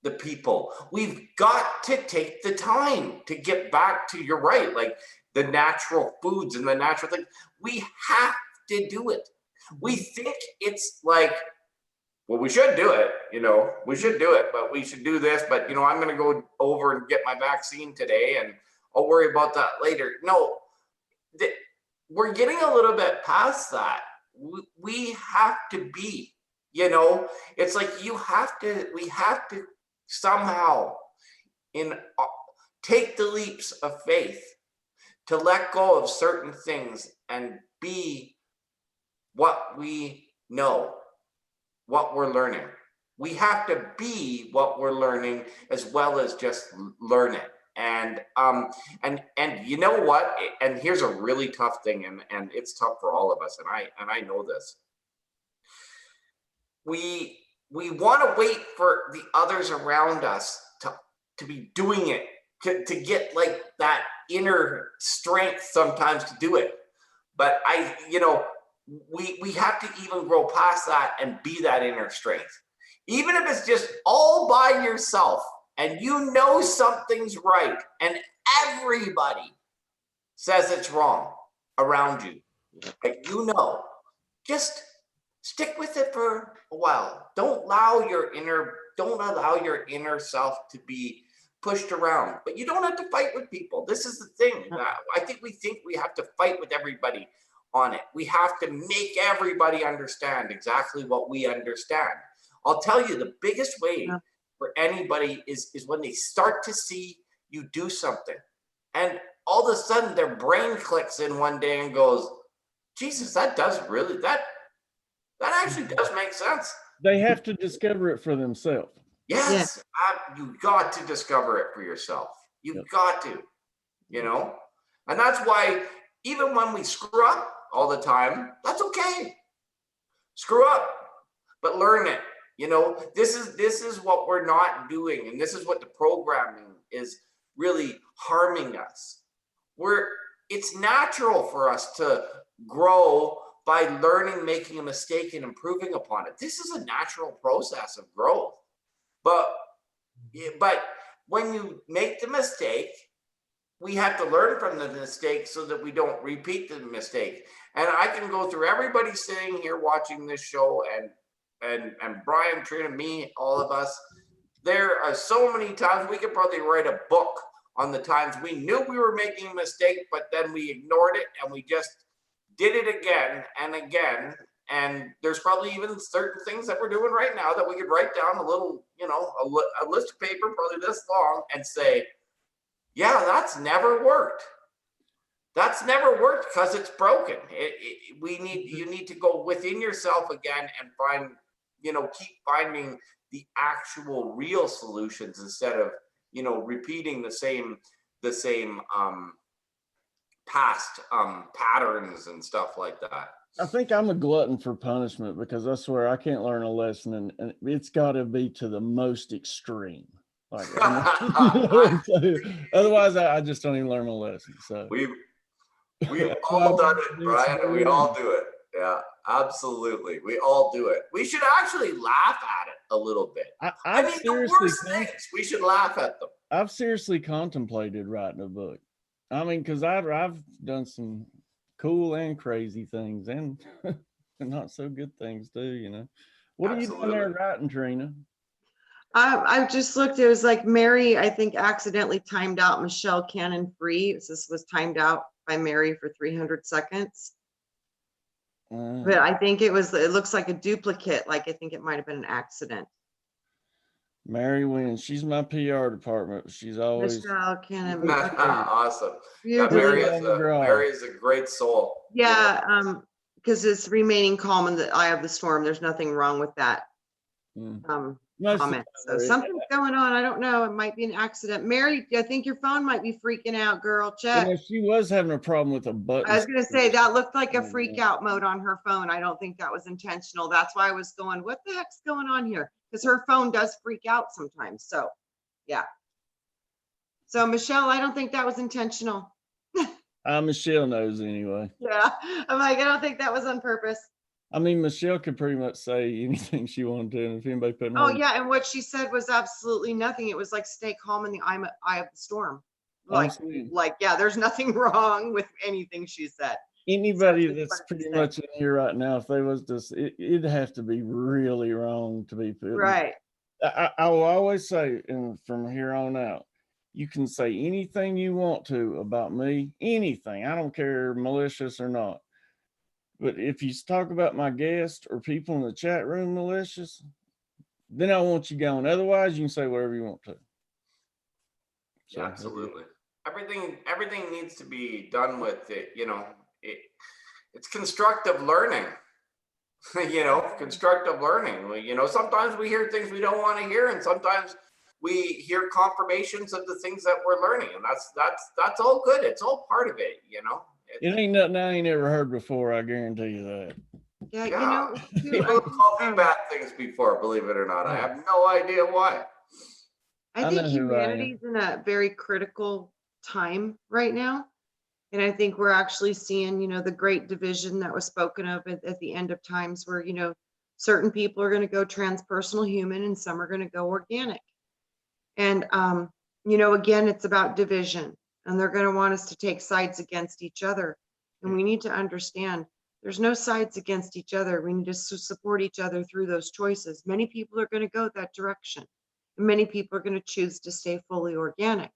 the people. We've got to take the time to get back to, you're right, like the natural foods and the natural things. We have to do it. We think it's like, well, we should do it, we should do it, but we should do this, but I'm going to go over and get my vaccine today and I'll worry about that later. No, we're getting a little bit past that. We have to be, it's like we have to somehow take the leaps of faith to let go of certain things and be what we know, what we're learning. We have to be what we're learning as well as just learn it. And you know what? And here's a really tough thing, and it's tough for all of us, and I know this. We want to wait for the others around us to be doing it, to get like that inner strength sometimes to do it. But we have to even grow past that and be that inner strength. Even if it's just all by yourself and something's right and everybody says it's wrong around you, like, just stick with it for a while. Don't allow your inner self to be pushed around. But you don't have to fight with people. This is the thing. I think we have to fight with everybody on it. We have to make everybody understand exactly what we understand. I'll tell you, the biggest way for anybody is when they start to see you do something, and all of a sudden their brain clicks in one day and goes, Jesus, that actually does make sense. They have to discover it for themselves. Yes, you got to discover it for yourself. You've got to, you know, and that's why even when we screw up all the time, that's okay. Screw up, but learn it. You know, this is what we're not doing, and this is what the programming is really harming us. It's natural for us to grow by learning, making a mistake, and improving upon it. This is a natural process of growth. But when you make the mistake, we have to learn from the mistake so that we don't repeat the mistake. And I can go through everybody sitting here watching this show, and Brian, Trina, me, all of us. There are so many times we could probably write a book on the times we knew we were making a mistake, but then we ignored it and we just did it again and again. And there's probably even certain things that we're doing right now that we could write down a little, you know, a list of paper, probably this long, and say, yeah, that's never worked. That's never worked because it's broken. You need to go within yourself again and find, you know, keep finding the actual real solutions instead of, you know, repeating the same past patterns and stuff like that. I think I'm a glutton for punishment because I swear I can't learn a lesson, and it's got to be to the most extreme. Like, so, otherwise, I just don't even learn a lesson. So we've all done it, Brian. We all do it. Yeah, absolutely. We all do it. We should actually laugh at it a little bit. I mean, the worst things, we should laugh at them. I've seriously contemplated writing a book. I mean, because I've done some cool and crazy things and not so good things too, you know. What are you doing there writing, Trina? I just looked. It was like Mary, I think, accidentally timed out Michelle Cannon Free. This was timed out by Mary for 300 seconds. But I think it looks like a duplicate. Like, I think it might have been an accident. Mary wins. She's my PR department. She's always Michelle Cannon. Awesome. Yeah, Mary is a great soul. Yeah, because it's remaining calm in the eye of the storm. There's nothing wrong with that. Comment. So something's going on. I don't know. It might be an accident. Mary, I think your phone might be freaking out, girl. Check. Yeah, she was having a problem with a button. I was going to say that looked like a freak out mode on her phone. I don't think that was intentional. That's why I was going, what the heck's going on here? Because her phone does freak out sometimes. So, yeah. So, Michelle, I don't think that was intentional. Michelle knows anyway. Yeah. I'm like, I don't think that was on purpose. I mean, Michelle could pretty much say anything she wanted to, and if anybody put in her yeah, and what she said was absolutely nothing. It was like, stay calm in the eye of the storm. Like, yeah, there's nothing wrong with anything she said. Anybody that's pretty much in here right now, if they was just, it'd have to be really wrong to be put. Right. I will always say, and from here on out, you can say anything you want to about me, anything. I don't care, malicious or not. But if you talk about my guest or people in the chat room malicious, then I want you gone. Otherwise, you can say whatever you want to. So, absolutely. Everything needs to be done with it. You know, it's constructive learning. You know, constructive learning. You know, sometimes we hear things we don't want to hear, and sometimes we hear confirmations of the things that we're learning, and that's all good. It's all part of it. You know. It ain't nothing I ain't ever heard before. I guarantee you that. Yeah, you know, people have called me bad things before, believe it or not. I have no idea why. I think humanity's in a very critical time right now. And I think we're actually seeing, you know, the great division that was spoken of at the end of times where, you know, certain people are going to go transpersonal human and some are going to go organic. And, you know, again, it's about division. And they're going to want us to take sides against each other. And we need to understand there's no sides against each other. We need to support each other through those choices. Many people are going to go that direction. And many people are going to choose to stay fully organic.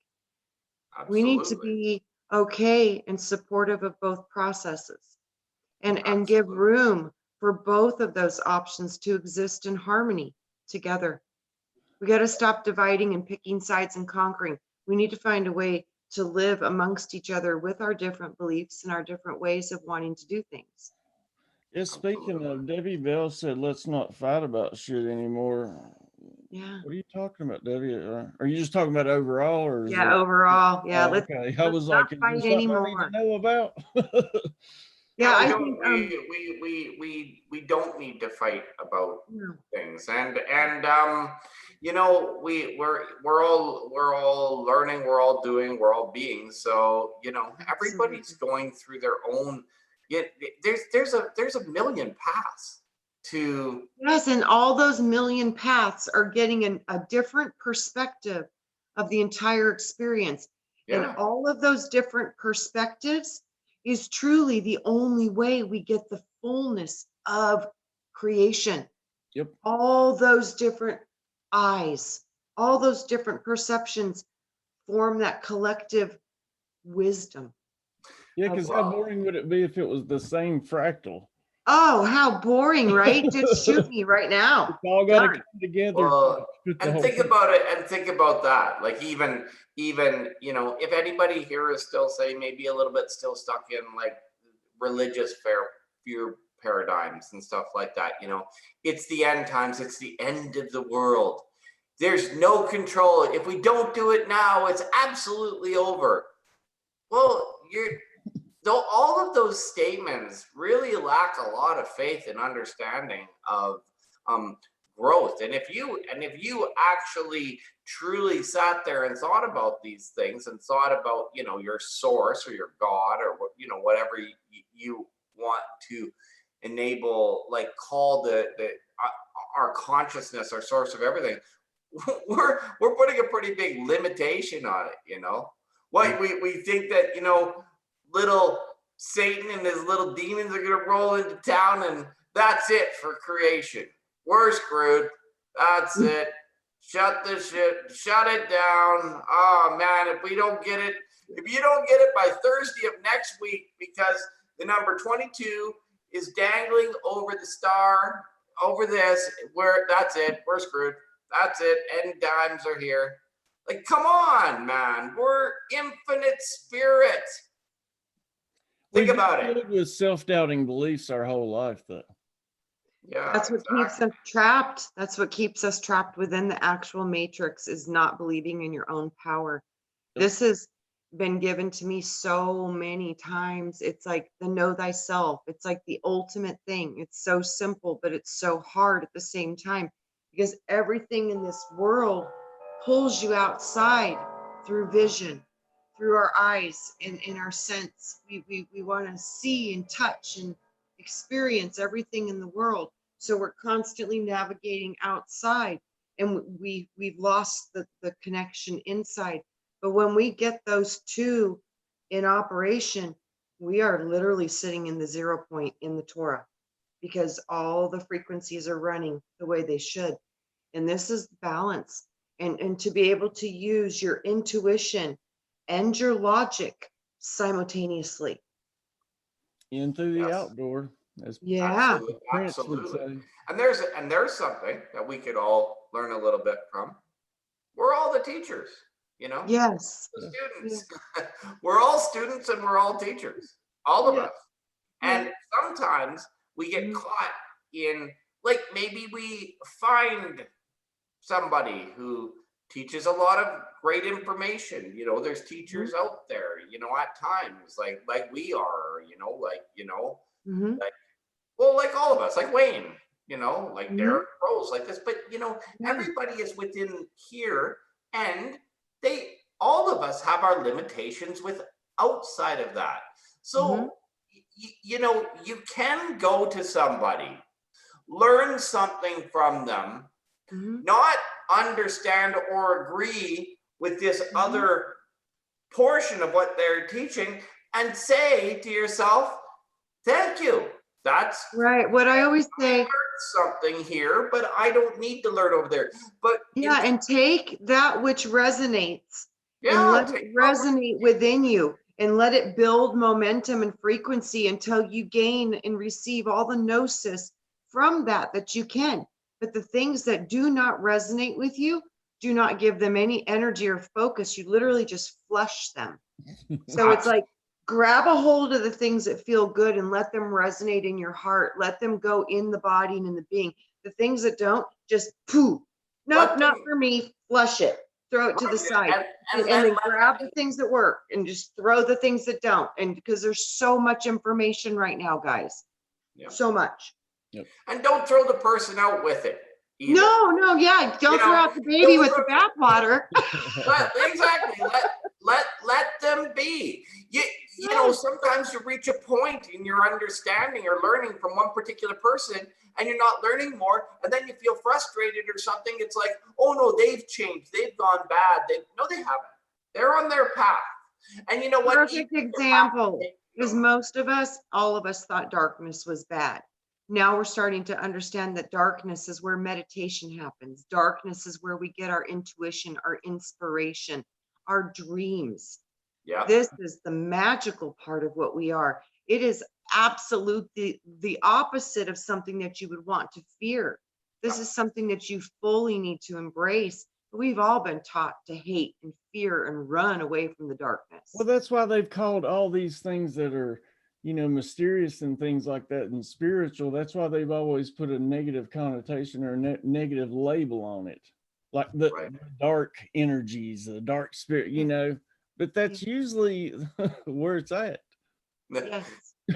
Absolutely. We need to be okay and supportive of both processes and give room for both of those options to exist in harmony together. We got to stop dividing and picking sides and conquering. We need to find a way to live amongst each other with our different beliefs and our different ways of wanting to do things. Yeah, speaking Absolutely. of, Debbie Bell said, let's not fight about shit anymore. Yeah. What are you talking about, Debbie? Are you just talking about overall, or is Yeah, there? overall. Yeah, Oh, let's okay. I let's was not like, is there fight something I need to anymore. know about? Yeah, Yeah, we I don't think we don't need to fight about no. things, and you know, we're all learning, we're all doing, we're all being. So you know, everybody's Absolutely. going through their own. Yeah, there's a million paths to. Yes, and all those million paths are getting a different perspective of the entire experience. And Yeah, all of those different perspectives is truly the only way we get the fullness of creation. Yep. All those different eyes, all those different perceptions form that collective wisdom Yeah, of, because how well, boring would it be if it was the same fractal? oh, how boring, right? Just shoot me right now. It's all got to Done. come together to well, fit the and whole think picture. about it, and think about that. Like even you know, if anybody here is still say maybe a little bit still stuck in like religious fear paradigms and stuff like that, you know, it's the end times, it's the end of the world. There's no control. If we don't do it now, it's absolutely over. Well, you're though all of those statements really lack a lot of faith and understanding of um, growth. And if you actually truly sat there and thought about these things and thought about, you know, your source or your God or what, you know, whatever you want to enable, like call the our consciousness, our source of everything, we're putting a pretty big limitation on it, you know. What we think that, you know, little Satan and his little demons are gonna roll into town and that's it for creation. We're screwed. That's it. Shut the shit, shut it down. Oh man, if you don't get it by Thursday of next week, because the number 22 is dangling over the star over this, where that's it, we're screwed. That's it. End times are here. Like, come on, man. We're infinite spirit. Think We've been about it. filled with self-doubting beliefs our whole life, though. Yeah, That's what keeps exactly. us trapped. That's what keeps us trapped within the actual matrix, is not believing in your own power. Yep. This has been given to me so many times. It's like the know thyself. It's like the ultimate thing. It's so simple, but it's so hard at the same time, because everything in this world pulls you outside through vision, through our eyes, in our sense. We want to see and touch and experience everything in the world. So we're constantly navigating outside, and we've lost the connection inside. But when we get those two in operation, we are literally sitting in the 0 point in the Torah, because all the frequencies are running the way they should. And this is balance. And to be able to use your intuition and your logic simultaneously. In through the Yes, outdoor, as Yeah. absolutely, Prince would absolutely. say. And there's something that we could all learn a little bit from. We're all the teachers, you know, Yes. the Yeah. students. We're all students and we're all teachers, all of Yeah. us. Yeah. And sometimes we get Mhm. caught in, like, maybe we find somebody who teaches a lot of great information. You know, there's teachers out there, you know, at times, like we are, you know, like, you know, Mhm. like, well, like all of us, like Wayne, you know, like Mhm. Derek Rose, like this. But you know, Yeah. everybody is within here, and they all of us have our limitations with outside of that. Mhm. So you know, you can go to somebody, learn something from them, Mhm. not understand or agree with this Mhm. other portion of what they're teaching, and say to yourself, thank you. That's Right. What I always say, something here, but I don't need to learn over there. But in, yeah, and take that which resonates and yeah, let take it resonate within you, and let it build momentum and frequency until you gain and receive all the gnosis from that you can. But the things that do not resonate with you, do not give them any energy or focus. You literally just flush them. So it's absolutely. like grab a hold of the things that feel good and let them resonate in your heart. Let them go in the body and in the being. The things that don't, just poo. Nope, not for me. Flush it. Throw it to the side. And then grab the things that work and just throw the things that don't. And because there's so much information right now, guys. Yep. So much. Yep. And don't throw the person out with it. Either. No, yeah. Don't throw out the baby with the bathwater. Exactly. Let them be. You know, sometimes you reach a point in your understanding or learning from one particular person and you're not learning more, and then you feel frustrated or something. It's like, oh no, they've changed. They've gone bad. No, they haven't. They're on their path. And you know what? Perfect example is most of us, all of us thought darkness was bad. Now we're starting to understand that darkness is where meditation happens. Darkness is where we get our intuition, our inspiration, our dreams. Yeah. This is the magical part of what we are. It is absolutely the opposite of something that you would want to fear. This is something that you fully need to embrace. We've all been taught to hate and fear and run away from the darkness. Well, that's why they've called all these things that are, you know, mysterious and things like that and spiritual. That's why they've always put a negative connotation or a negative label on it, like the dark energies, the dark spirit, you know, but that's usually where it's at. Yes.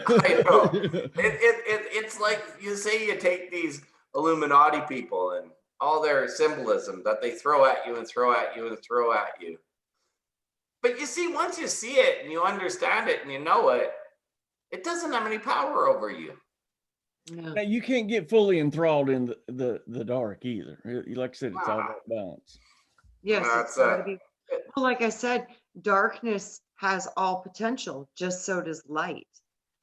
I know. It's like you say, you take these Illuminati people and all their symbolism that they throw at you and throw at you and throw at you. But you see, once you see it and you understand it and you know it, it doesn't have any power over you. No. Now, you can't get fully enthralled in the dark either. Like I said, it's all about balance. Yes, it's got to be. Well, like I said, darkness has all potential, just so does light.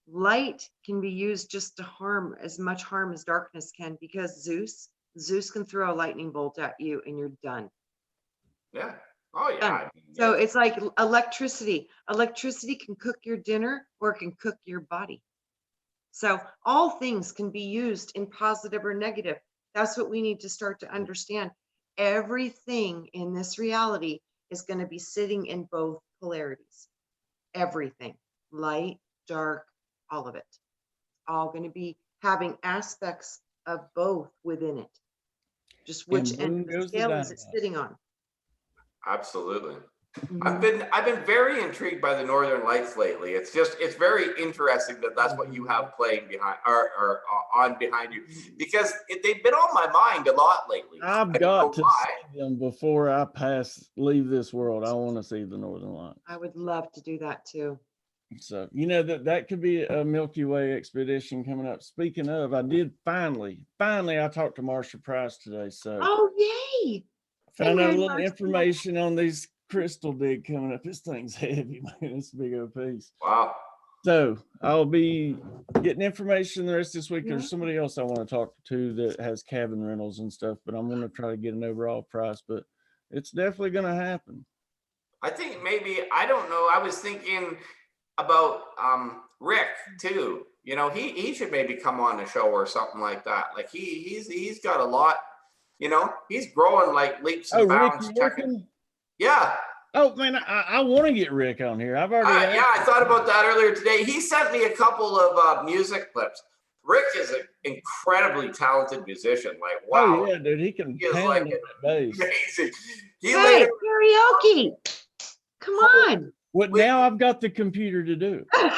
Light can be used just to harm as much harm as darkness can, because Zeus can throw a lightning bolt at you and you're done. Yeah. Oh yeah. So it's like electricity. Electricity can cook your dinner or it can cook your body. So all things can be used in positive or negative. That's what we need to start to understand. Everything in this reality is going to be sitting in both polarities. Everything, light, dark, all of it. All going to be having aspects of both within it. Just which end of the scale is it sitting on? Absolutely. Mm-hmm. I've been very intrigued by the Northern Lights lately. It's very interesting that that's what you have playing behind or on behind you, because they've been on my mind a lot lately. I've got to see them before I leave this world. I want to see the Northern Lights. I would love to do that too. So, you know, that could be a Milky Way expedition coming up. Speaking of, I did finally, I talked to Marsha Price today. So, oh, yay. Found out a little information on these crystal dig coming up. This thing's heavy, man. It's a big old piece. Wow. So I'll be getting information the rest of this week. There's somebody else I want to talk to that has cabin rentals and stuff, but I'm going to try to get an overall price, but it's definitely going to happen. I think maybe, I don't know. I was thinking about Rick too. You know, he should maybe come on the show or something like that. Like he's got a lot, you know, he's growing like leaps and bounds. Yeah. Oh man, I want to get Rick on here. I've already. Yeah, I thought about that earlier today. He sent me a couple of music clips. Rick is an incredibly talented musician. Like, wow. Oh yeah, dude, he can pound like that bass. Amazing. Hey, karaoke. Come on. What now? I've got the computer to do. Like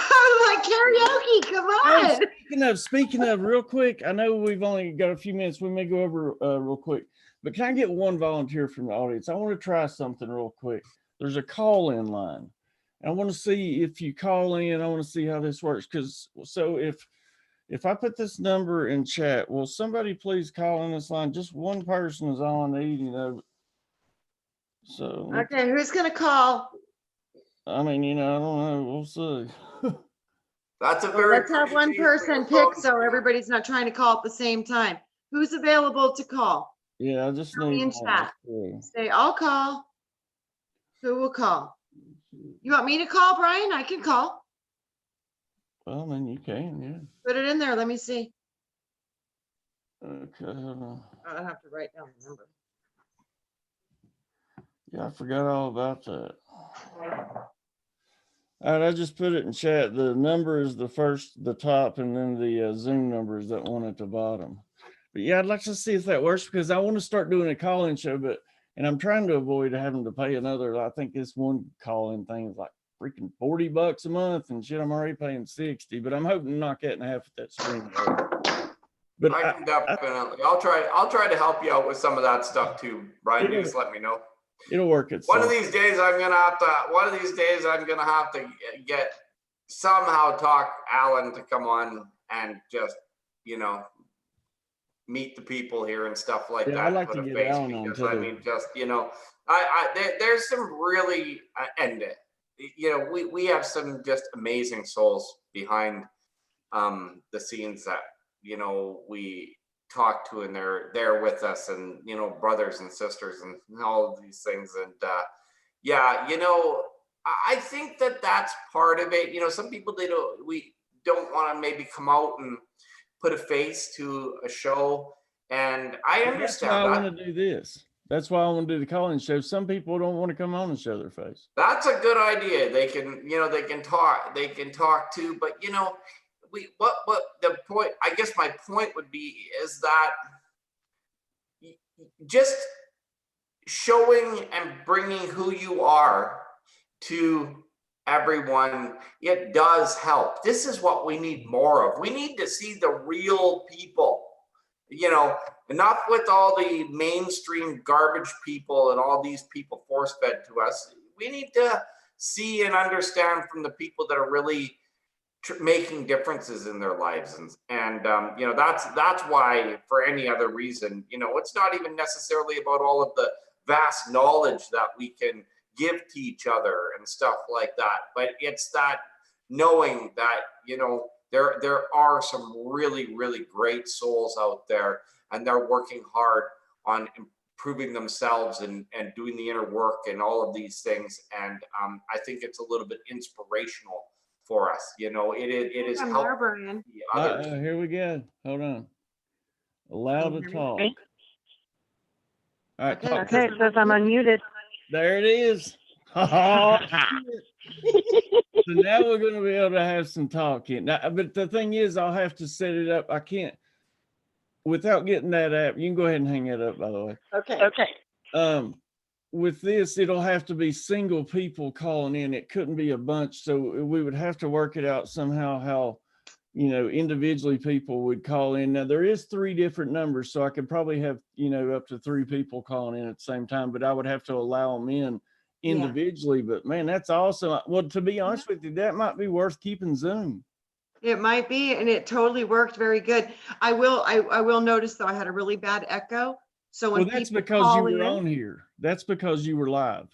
karaoke. Come on. Oh, speaking of, real quick. I know we've only got a few minutes. We may go over real quick. But can I get one volunteer from the audience? I want to try something real quick. There's a call-in line. I want to see if you call in. I want to see how this works. So if I put this number in chat, will somebody please call in this line? Just one person is all I need, you know. So okay, who's gonna call? I mean, you know, I don't know. We'll see. That's a very. Let's have one person pick, so everybody's not trying to call at the same time. Who's available to call? Yeah, I just need in chat. Say, I'll call. Who will call? You want me to call, Brian? I can call. Well, then you can, yeah. Put it in there. Let me see. Okay, hold on. I'll have to write down the number. Yeah, I forgot all about that. All right, I just put it in chat. The number is the top, and then the Zoom number is that one at the bottom. But yeah, I'd like to see if that works because I want to start doing a call-in show, and I'm trying to avoid having to pay another. I think this one call-in thing is like freaking $40 a month, and shit, I'm already paying 60. But I'm hoping to knock that in half with that stream. But I can definitely. I'll try to help you out with some of that stuff too, Brian. You just let me know. It'll work itself. One of these days I'm gonna have to get somehow talk Alan to come on and just, you know, meet the people here and stuff like that. I'd like to get Alan on too. I mean, just, you know, there's some really and you know, we have some just amazing souls behind the scenes that, you know, we talk to, and they're there with us, and, you know, brothers and sisters and all of these things. And yeah, you know, I think that that's part of it. You know, some people, we don't want to maybe come out and put a face to a show, and I understand that. That's why I want to do this. That's why I want to do the call-in show. Some people don't want to come on and show their face. That's a good idea. They can, you know, they can talk too, but, you know, what the point, I guess my point would be, is that just showing and bringing who you are to everyone, it does help. This is what we need more of. We need to see the real people, you know, enough with all the mainstream garbage people and all these people force-fed to us. We need to see and understand from the people that are really making differences in their lives. And you know, that's why, for any other reason, you know, it's not even necessarily about all of the vast knowledge that we can give to each other and stuff like that, but it's that knowing that, you know, there are some really, really great souls out there, and they're working hard on improving themselves and doing the inner work and all of these things. And I think it's a little bit inspirational for us. You know, it is helping others. Here we go. Hold on. Allow to talk. All right. Okay, it says I'm unmuted. There it is. Oh, so now we're going to be able to have some talking. Now, but the thing is, I'll have to set it up. I can't, without getting that app. You can go ahead and hang it up, by the way. Okay. With this, it'll have to be single people calling in. It couldn't be a bunch. So we would have to work it out somehow how, you know, individually people would call in. Now there is 3 different numbers, so I could probably have, you know, up to 3 people calling in at the same time, but I would have to allow them in individually. Yeah. But man, that's awesome. Well, to be honest with you, that might be worth keeping Zoom. It might be, and it totally worked very good. I will notice though, I had a really bad echo. So when that's because you were on here. That's because you were live.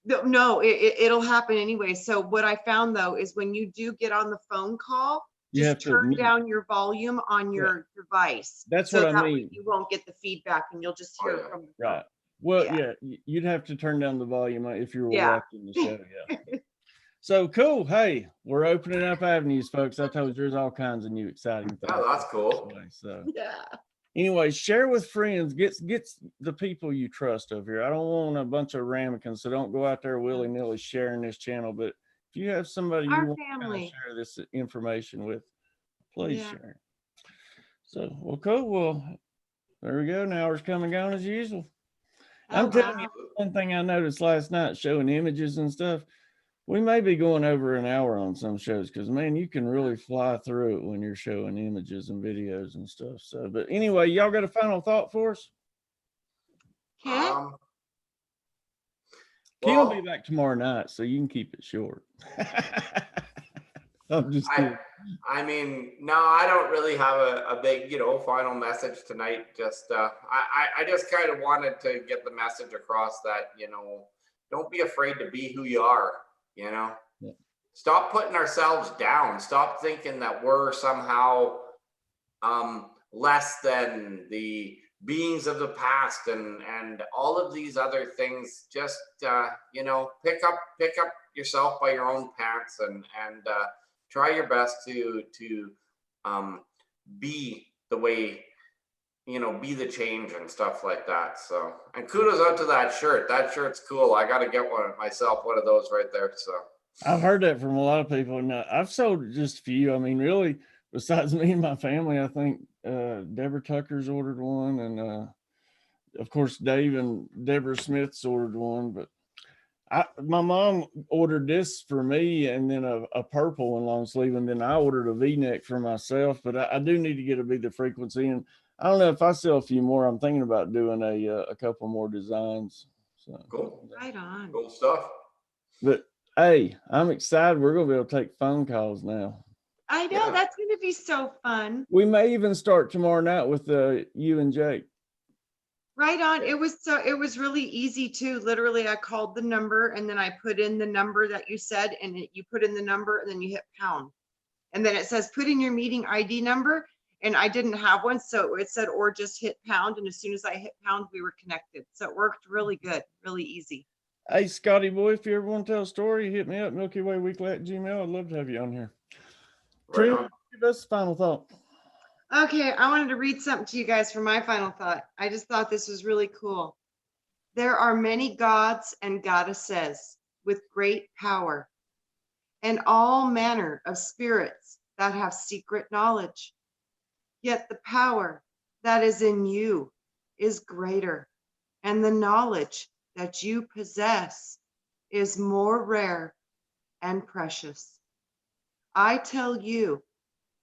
No, it'll happen anyway. So what I found though is when you do get on the phone call, just turn down your volume on your device. That's what I mean. You won't get the feedback, and you'll just hear it from the phone. Right. Well, yeah, you'd have to turn down the volume if you were watching the show. Yeah. So cool. Hey, we're opening up avenues, folks. I told you there's all kinds of new exciting things. Oh, that's cool. So anyway, share with friends. Get the people you trust over here. I don't want a bunch of ramekins, so don't go out there willy-nilly sharing this channel. But if you have somebody you want to share this information with, please share. So, well, cool. Well, there we go. An hour's come and gone as usual. I'm telling you, one thing I noticed last night showing images and stuff, we may be going over an hour on some shows because, man, you can really fly through it when you're showing images and videos and stuff. So, but anyway, y'all got a final thought for us? He'll be back tomorrow night, so you can keep it short. I'm just kidding. I mean, no, I don't really have a big, you know, final message tonight. Just, I just kind of wanted to get the message across that, you know, don't be afraid to be who you are, you know. Yeah. Stop putting ourselves down. Stop thinking that we're somehow less than the beings of the past and all of these other things. Just, you know, pick up yourself by your own pants and try your best to be the way, you know, be the change and stuff like that. So, and kudos out to that shirt. That shirt's cool. I got to get one myself, one of those right there. So I've heard that from a lot of people. And I've sold just a few. I mean, really, besides me and my family, I think Deborah Tucker's ordered one. And of course, Dave and Deborah Smith's ordered one. But my mom ordered this for me, and then a purple one long sleeve. And then I ordered a V-neck for myself. But I do need to get a Be the Frequency. And I don't know if I sell a few more. I'm thinking about doing a couple more designs. So Cool. Right on. Cool stuff. But hey, I'm excited. We're gonna be able to take phone calls now. I know, Yeah. that's going to be so fun. We may even start tomorrow night with you and Jake. Right on. It was really easy too. Literally, I called the number and then I put in the number that you said, and you put in the number and then you hit pound. And then it says, put in your meeting ID number. And I didn't have one. So it said, or just hit pound. And as soon as I hit pound, we were connected. So it worked really good, really easy. Hey, Scotty boy, if you ever want to tell a story, hit me up, MilkyWayWeekly@gmail. I'd love to have you on here. Right Trinity, on. give us a final thought. Okay, I wanted to read something to you guys for my final thought. I just thought this was really cool. There are many gods and goddesses with great power, and all manner of spirits that have secret knowledge. Yet the power that is in you is greater, and the knowledge that you possess is more rare and precious. I tell you,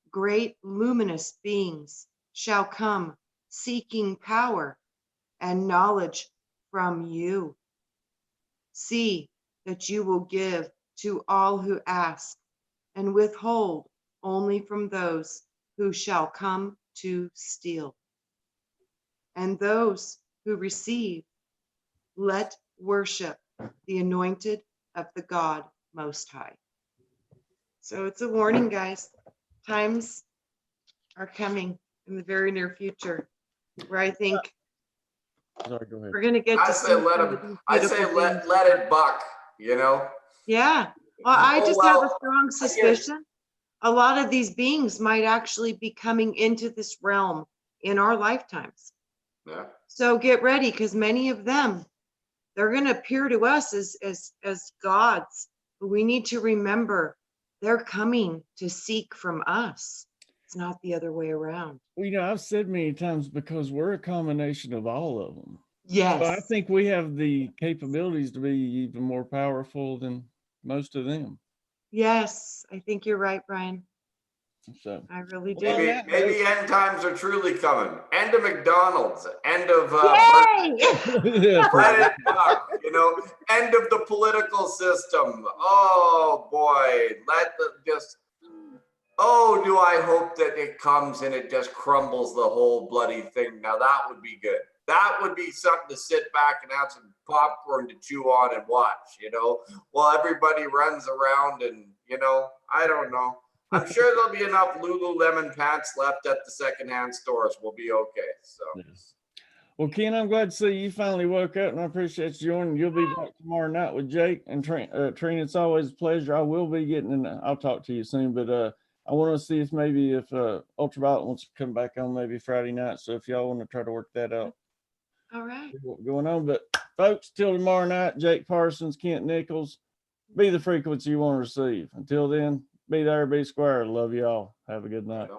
great luminous beings shall come seeking power and knowledge from you. See that you will give to all who ask, and withhold only from those who shall come to steal. And those who receive, let worship the anointed of the God Most High. So it's a warning, guys. Times are coming in the very near future where I think Sorry, go ahead. we're going to get I to say see let some of them. these I say beautiful let things. it buck. You know. Yeah. Well, I Oh, just have a well, strong suspicion a lot of these beings might actually be coming into this realm in our lifetimes. Yeah. So get ready, because many of them, they're going to appear to us as gods, but we need to remember they're coming to seek from us. It's not the other way around. Well, I've said many times, because we're a combination of all of them. Yes. So I think we have the capabilities to be even more powerful than most of them. Yes, I think you're right, Brian. So I really do. Maybe end times are truly coming. End of McDonald's. End of Yay! yeah, let it buck, end of the political system. Oh boy, do I hope that it comes and it just crumbles the whole bloody thing. Now that would be good. That would be something to sit back and have some popcorn to chew on and watch, while everybody runs around and, I don't know. I'm sure there'll be enough Lululemon pants left at the secondhand stores. We'll be okay. So. yes. Well, Ken, I'm glad to see you finally woke up, and I appreciate you joining. You'll be back tomorrow night with Jake and Trina. It's always a pleasure. I will be getting in. I'll talk to you soon, but I want to see if Ultraviolet wants to come back on maybe Friday night. So if y'all want to try to work that out. All right. What's going on? But folks, till tomorrow night, Jake Parsons, Kent Nichols, be the frequency you want to receive. Until then, be there, be square. Love you all. Have a good night.